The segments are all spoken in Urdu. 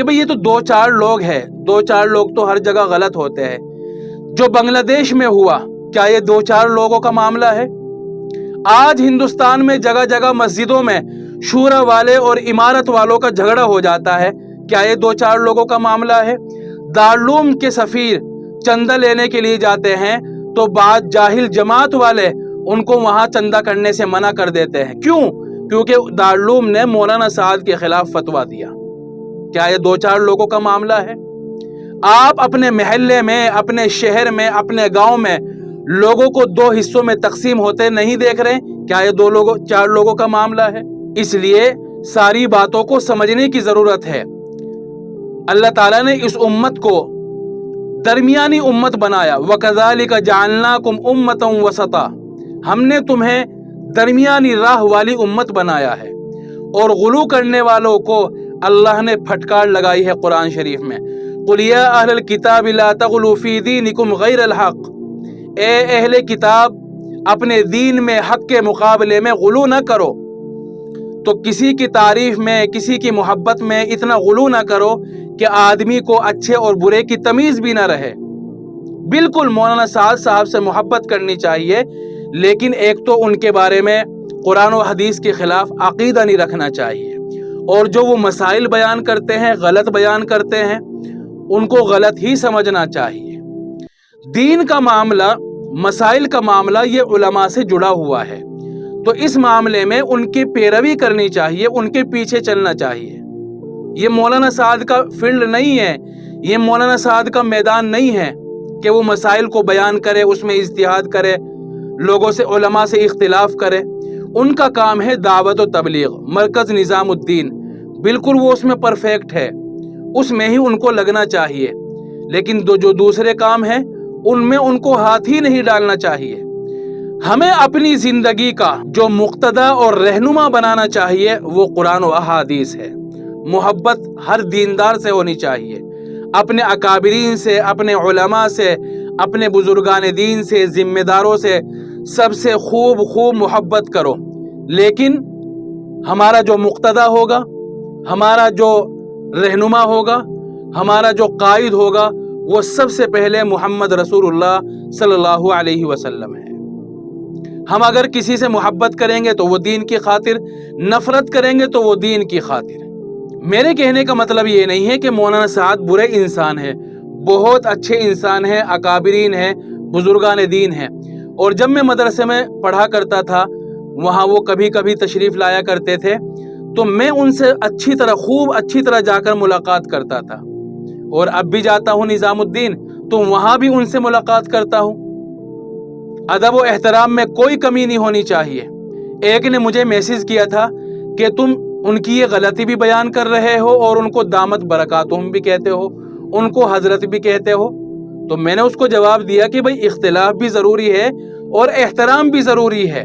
کہ بھئی یہ تو 2-4 لوگ ہیں، 2-4 لوگ تو ہر جگہ غلط ہوتے ہیں۔ جو بنگلہ دیش میں ہوا، کیا یہ 2-4 لوگوں کا معاملہ ہے؟ آج ہندوستان میں جگہ جگہ مسجدوں میں شورا والے اور امارت والوں کا جھگڑا ہو جاتا ہے، کیا یہ 2-4 لوگوں کا معاملہ ہے؟ دارالعلوم کے سفیر چندہ لینے کے لیے جاتے ہیں تو بعض جاہل جماعت والے ان کو وہاں چندہ کرنے سے منع کر دیتے ہیں۔ کیوں؟ کیونکہ دارالعلوم نے مولانا سعد کے خلاف فتویٰ دیا۔ کیا یہ 2-4 لوگوں کا معاملہ ہے؟ آپ اپنے محلے میں، اپنے شہر میں، اپنے گاؤں میں لوگوں کو 2 حصوں میں تقسیم ہوتے نہیں دیکھ رہے؟ کیا یہ 2-4 لوگوں کا معاملہ ہے؟ اس لیے ساری باتوں کو سمجھنے کی ضرورت ہے۔ اللہ تعالیٰ نے اس امت کو درمیانی امت بنایا، وَكَذَلِكَ جَعَلْنَاكُمْ أُمَّةً وَسَطًا، ہم نے تمہیں درمیانی راہ والی امت بنایا ہے۔ اور غلو کرنے والوں کو اللہ نے پھٹکار لگائی ہے قرآن شریف میں، قُلْ يَا أَهْلَ الْكِتَابِ لَا تَغْلُوا فِي دِينِكُمْ غَيْرَ الْحَقِّ، اے اہل کتاب اپنے دین میں حق کے مقابلے میں غلو نہ کرو۔ تو کسی کی تعریف میں، کسی کی محبت میں اتنا غلو نہ کرو کہ آدمی کو اچھے اور برے کی تمیز بھی نہ رہے۔ بالکل مولانا سعد صاحب سے محبت کرنی چاہیے، لیکن ایک تو ان کے بارے میں قرآن و حدیث کے خلاف عقیدہ نہیں رکھنا چاہیے، اور جو وہ مسائل بیان کرتے ہیں، غلط بیان کرتے ہیں، ان کو غلط ہی سمجھنا چاہیے۔ دین کا معاملہ، مسائل کا معاملہ یہ علماء سے جڑا ہوا ہے، تو اس معاملے میں ان کی پیروی کرنی چاہیے، ان کے پیچھے چلنا چاہیے۔ یہ مولانا سعد کا فیلڈ نہیں ہے، یہ مولانا سعد کا میدان نہیں ہے کہ وہ مسائل کو بیان کرے، اس میں اجتہاد کرے، لوگوں سے، علماء سے اختلاف کرے۔ ان کا کام ہے دعوت و تبلیغ، مرکز نظام الدین، بالکل وہ اس میں پرفیکٹ ہے، اس میں ہی ان کو لگنا چاہیے۔ لیکن جو دوسرے کام ہیں ان میں ان کو ہاتھ ہی نہیں ڈالنا چاہیے۔ ہمیں اپنی زندگی کا جو مقتدی اور رہنما بنانا چاہیے وہ قرآن و احادیث ہے۔ محبت ہر دیندار سے ہونی چاہیے، اپنے اکابرین سے، اپنے علماء سے، اپنے بزرگان دین سے، ذمہ داروں سے، سب سے خوب محبت کرو۔ لیکن ہمارا جو مقتدی ہوگا، ہمارا جو رہنما ہوگا، ہمارا جو قائد ہوگا، وہ سب سے پہلے محمد رسول اللہ صلی اللہ علیہ وسلم ہے۔ ہم اگر کسی سے محبت کریں گے تو وہ دین کی خاطر، نفرت کریں گے تو وہ دین کی خاطر۔ میرے کہنے کا مطلب یہ نہیں ہے کہ مولانا سعد برے انسان ہیں، بہت اچھے انسان ہیں، اکابرین ہیں، بزرگان دین ہیں۔ اور جب میں مدرسے میں پڑھا کرتا تھا، وہاں وہ کبھی کبھی تشریف لایا کرتے تھے، تو میں ان سے اچھی طرح جا کر ملاقات کرتا تھا، اور اب بھی جاتا ہوں نظام الدین تو وہاں بھی ان سے ملاقات کرتا ہوں۔ ادب و احترام میں کوئی کمی نہیں ہونی چاہیے۔ ایک نے مجھے میسج کیا تھا کہ تم ان کی یہ غلطی بھی بیان کر رہے ہو اور ان کو دامت برکاتہم بھی کہتے ہو، ان کو حضرت بھی کہتے ہو۔ تو میں نے اس کو جواب دیا کہ بھئی اختلاف بھی ضروری ہے اور احترام بھی ضروری ہے۔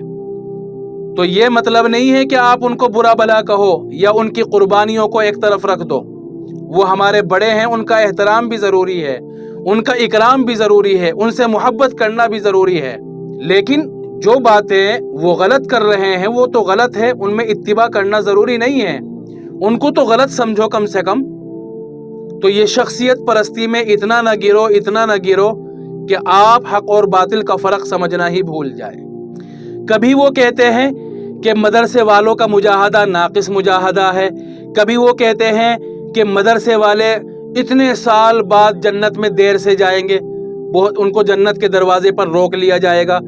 تو یہ مطلب نہیں ہے کہ آپ ان کو برا بھلا کہو یا ان کی قربانیوں کو ایک طرف رکھ دو۔ وہ ہمارے بڑے ہیں، ان کا احترام بھی ضروری ہے، ان کا اکرام بھی ضروری ہے، ان سے محبت کرنا بھی ضروری ہے۔ لیکن جو باتیں وہ غلط کر رہے ہیں وہ تو غلط ہے، ان میں اتباع کرنا ضروری نہیں ہے، ان کو تو غلط سمجھو کم سے کم۔ تو یہ شخصیت پرستی میں اتنا نہ گرو کہ آپ حق اور باطل کا فرق سمجھنا ہی بھول جائے۔ کبھی وہ کہتے ہیں کہ مدرسے والوں کا مجاہدہ ناقص مجاہدہ ہے، کبھی وہ کہتے ہیں کہ مدرسے والے اتنے سال بعد جنت میں دیر سے جائیں گے، ان کو جنت کے دروازے پر روک لیا جائے گا۔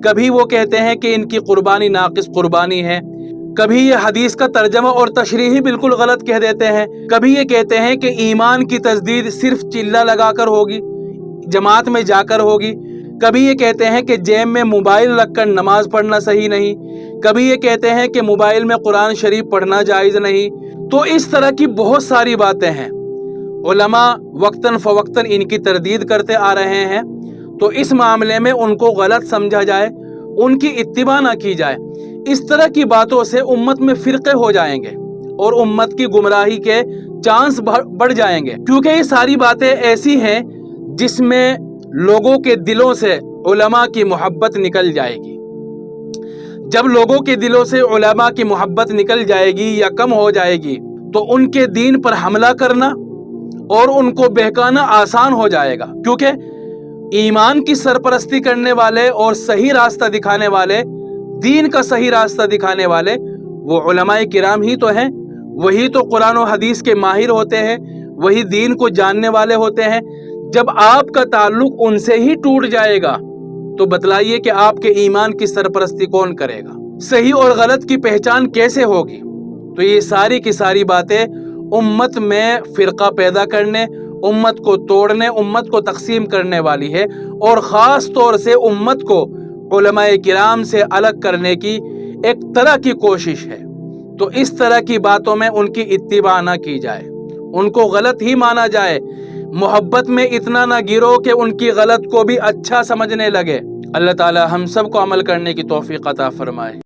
کبھی وہ کہتے ہیں کہ ان کی قربانی ناقص قربانی ہے، کبھی یہ حدیث کا ترجمہ اور تشریح ہی بالکل غلط کہہ دیتے ہیں، کبھی یہ کہتے ہیں کہ ایمان کی تجدید صرف چلہ لگا کر ہوگی، جماعت میں جا کر ہوگی، کبھی یہ کہتے ہیں کہ جیب میں موبائل رکھ کر نماز پڑھنا صحیح نہیں، کبھی یہ کہتے ہیں کہ موبائل میں قرآن شریف پڑھنا جائز نہیں۔ تو اس طرح کی بہت ساری باتیں ہیں، علماء وقتاً فوقتاً ان کی تردید کرتے آ رہے ہیں۔ تو اس معاملے میں ان کو غلط سمجھا جائے، ان کی اتباع نہ کی جائے۔ اس طرح کی باتوں سے امت میں فرقے ہو جائیں گے اور امت کی گمراہی کے چانس بڑھ جائیں گے، کیونکہ یہ ساری باتیں ایسی ہیں جس میں لوگوں کے دلوں سے علماء کی محبت نکل جائے گی۔ جب لوگوں کے دلوں سے علماء کی محبت نکل جائے گی یا کم ہو جائے گی تو ان کے دین پر حملہ کرنا، اور ان کو بہکانا آسان ہو جائے گا، کیونکہ ایمان کی سرپرستی کرنے والے اور صحیح راستہ دکھانے والے، دین کا صحیح راستہ دکھانے والے وہ علماء کرام ہی تو ہیں، وہی تو قرآن و حدیث کے ماہر ہوتے ہیں، وہی دین کو جاننے والے ہوتے ہیں۔ جب آپ کا تعلق ان سے ہی ٹوٹ جائے گا تو بتلائیے کہ آپ کے ایمان کی سرپرستی کون کرے گا؟ صحیح اور غلط کی پہچان کیسے ہوگی؟ تو یہ ساری کی ساری باتیں امت میں فرقہ پیدا کرنے، امت کو توڑنے، امت کو تقسیم کرنے والی ہے، اور خاص طور سے امت کو علماء کرام سے الگ کرنے کی ایک طرح کی کوشش ہے۔ تو اس طرح کی باتوں میں ان کی اتباع نہ کی جائے، ان کو غلط ہی مانا جائے، محبت میں اتنا نہ گرو کہ ان کی غلط کو بھی اچھا سمجھنے لگے۔ اللہ تعالی ہم سب کو عمل کرنے کی توفیق عطا فرمائے۔